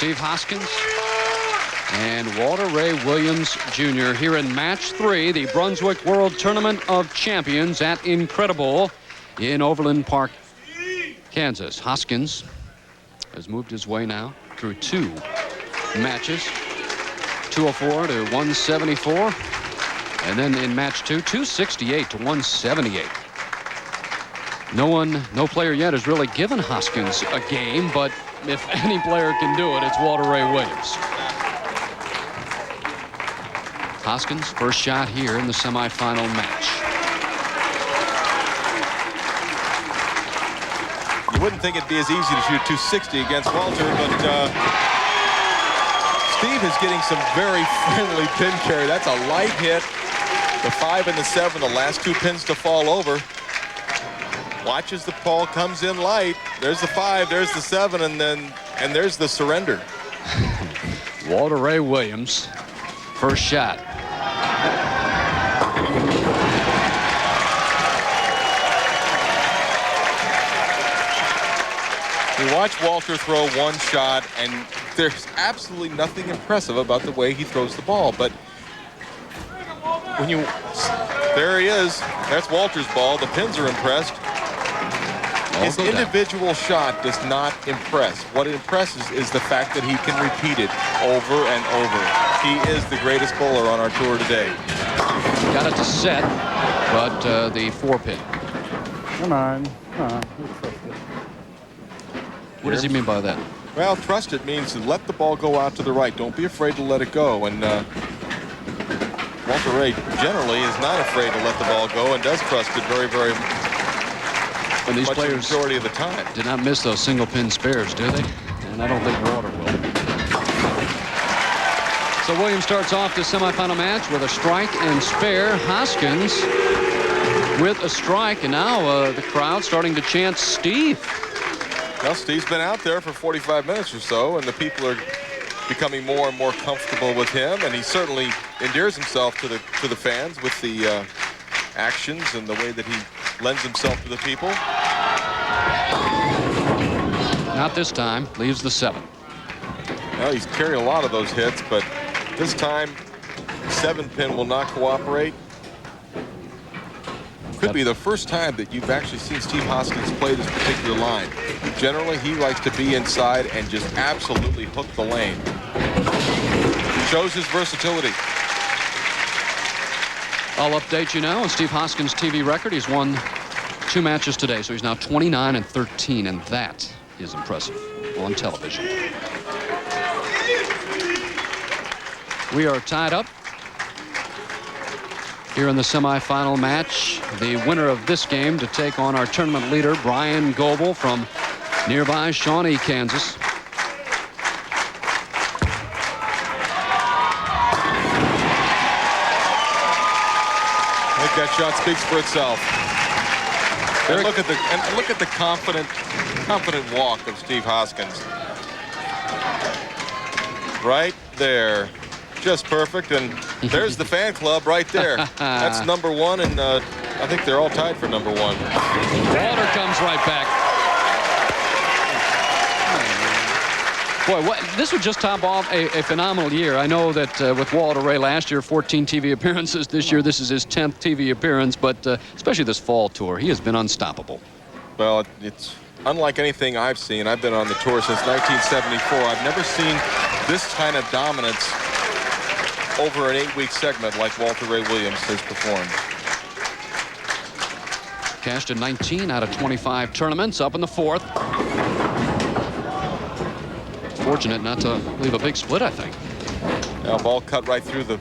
Steve-Hoskins and Walter Ray Williams Jr. here in match 3, the Brunswick World Tournament of Champions at Incredible in Overland-Park, Kansas. Hoskins has moved his way now through 2 matches, 204 to 174, and then in match 2, 268 to 178. No player yet has really given Hoskins a game, but if any player can do it, it's Walter Ray Williams. Hoskins, first shot here in the semifinal match. You wouldn't think it'd be as easy to shoot 260 against Walter, but Steve is getting some very friendly pin carry. That's a light hit. The 5 and the 7, the last 2 pins to fall over. Watch as the ball comes in light. There's the 5, there's the 7, and there's the surrender. Walter Ray Williams, first shot. You watch Walter throw one shot, and there's absolutely nothing impressive about the way he throws the ball. But when there he is. That's Walter's ball. The pins are impressed. His individual shot does not impress. What impresses is the fact that he can repeat it over and over. He is the greatest bowler on our tour today. Got it to set, but the 4-pin. Come on. What does he mean by that? Well, trust it means to let the ball go out to the right. Don't be afraid to let it go. And Walter Ray generally is not afraid to let the ball go and does trust it very, very And these much players the majority of the time. did not miss those single pin spares, do they? And I don't think Walter will. So Williams starts off the semifinal match with a strike and spare. Hoskins with a strike, and now the crowd starting to chant Steve. Well, Steve's been out there for 45 minutes or so, and the people are becoming more and more comfortable with him, and he certainly endears himself to the fans with the actions and the way that he lends himself to the people. Not this time. Leaves the 7. Well, he's carried a lot of those hits, but this time 7-pin will not cooperate. Could be the first time that you've actually seen Steve-Hoskins play this particular line. Generally, he likes to be inside and just absolutely hook the lane. Shows his versatility. I'll update you now on Steve-Hoskins' TV record. He's won 2 matches today, so he's now 29-13, and that is impressive on television. We are tied up here in the semifinal match. The winner of this game to take on our tournament leader, Brian Goebel from nearby Shawnee, Kansas. I think that shot speaks for itself. And look at the confident walk of Steve-Hoskins. Right there. Just perfect, and there's the fan club right there. That's number 1, and I think they're all tied for number 1. Walter comes right back. Boy, this would just top off a phenomenal year. I know that with Walter Ray last year, 14 TV appearances. This year, this is his 10th TV appearance, but especially this fall tour, he has been unstoppable. Well, it's unlike anything I've seen. I've been on the tour since 1974. I've never seen this kind of dominance over an 8-week segment like Walter Ray Williams has performed. Cashed in 19 out of 25 tournaments, up in the 4th. Fortunate not to leave a big split, I think. Now, ball cut right through the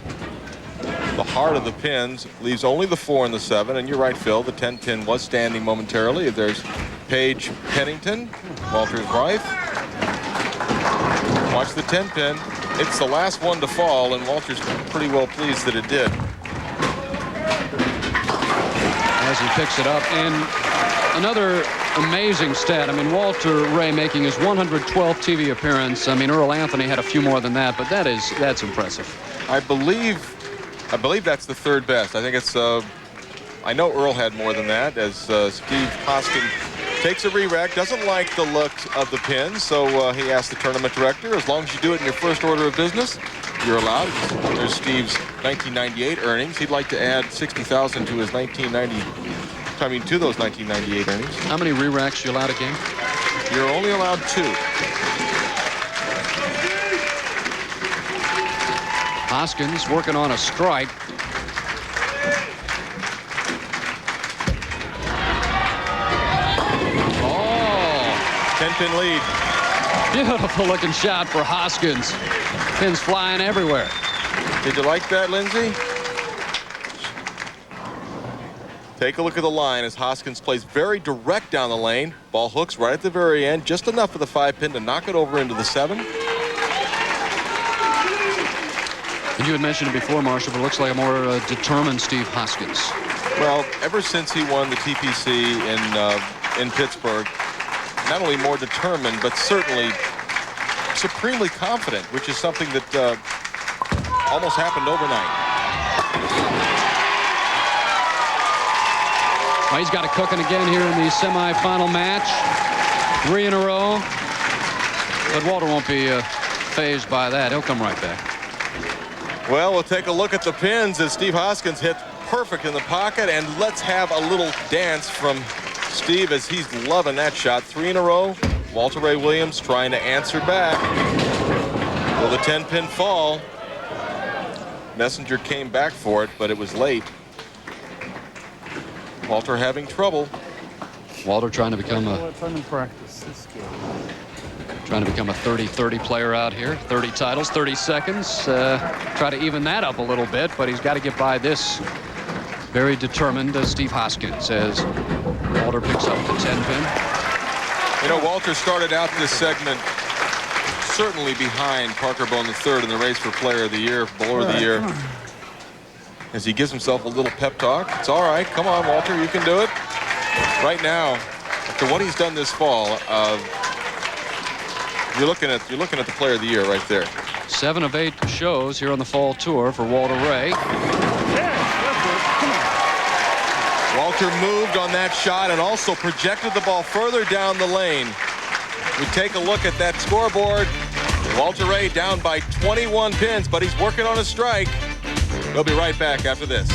heart of the pins, leaves only the 4 and the 7, and you're right, Phil, the 10-pin was standing momentarily. There's Paige Pennington, Walter's wife. Watch the 10-pin. It's the last one to fall, and Walter's pretty well pleased that it did. As he picks it up, and another amazing stat. I mean, Walter Ray making his 112th TV appearance. I mean, Earl Anthony had a few more than that, but that's impressive. I believe that's the 3rd best. I think it's I know Earl had more than that, as Steve-Hoskins Takes a re-rack, doesn't like the look of the pin, so he asked the tournament director, as long as you do it in your first order of business, you're allowed. There's Steve's 1998 earnings. He'd like to add $60,000 to his to those 1998 earnings. How many re-racks you allowed a game? You're only allowed 2. Hoskins working on a strike. Oh, 10-pin lead. beautiful looking shot for Hoskins. Pins flying everywhere. Did you like that, Lindsay? Take a look at the line as Hoskins plays very direct down the lane. Ball hooks right at the very end, just enough for the 5-pin to knock it over into the 7. And you had mentioned it before, Marshall, but it looks like a more determined Steve Hoskins. Well, ever since he won the TPC in Pittsburgh, not only more determined, but certainly supremely confident, which is something that almost happened overnight. Well, he's got it cooking again here in the semifinal match. 3 in a row. But Walter won't be phased by that. He'll come right back. Well, we'll take a look at the pins as Steve Hoskins hit perfect in the pocket, and let's have a little dance from Steve as he's loving that shot. 3 in a row. Walter Ray Williams trying to answer back. Will the 10-pin fall? Messenger came back for it, but it was late. Walter having trouble. Walter trying to become a practice. It's good. Trying to become a 30-30 player out here. 30 titles, 30 seconds. Try to even that up a little bit, but he's got to get by this very determined Steve Hoskins as Walter picks up the 10-pin. You know, Walter started out this segment certainly behind Parker Bone III in the race for Player of the Year, Bowler of the Year. As he gives himself a little pep talk. It's all right. Come on, Walter. You can do it. Right now, after what he's done this fall, you're looking at the Player of the Year right there. 7 of 8 shows here on the fall tour for Walter Ray. Walter moved on that shot and also projected the ball further down the lane. We take a look at that scoreboard. Walter Ray down by 21 pins, but he's working on a strike. We'll be right back after this.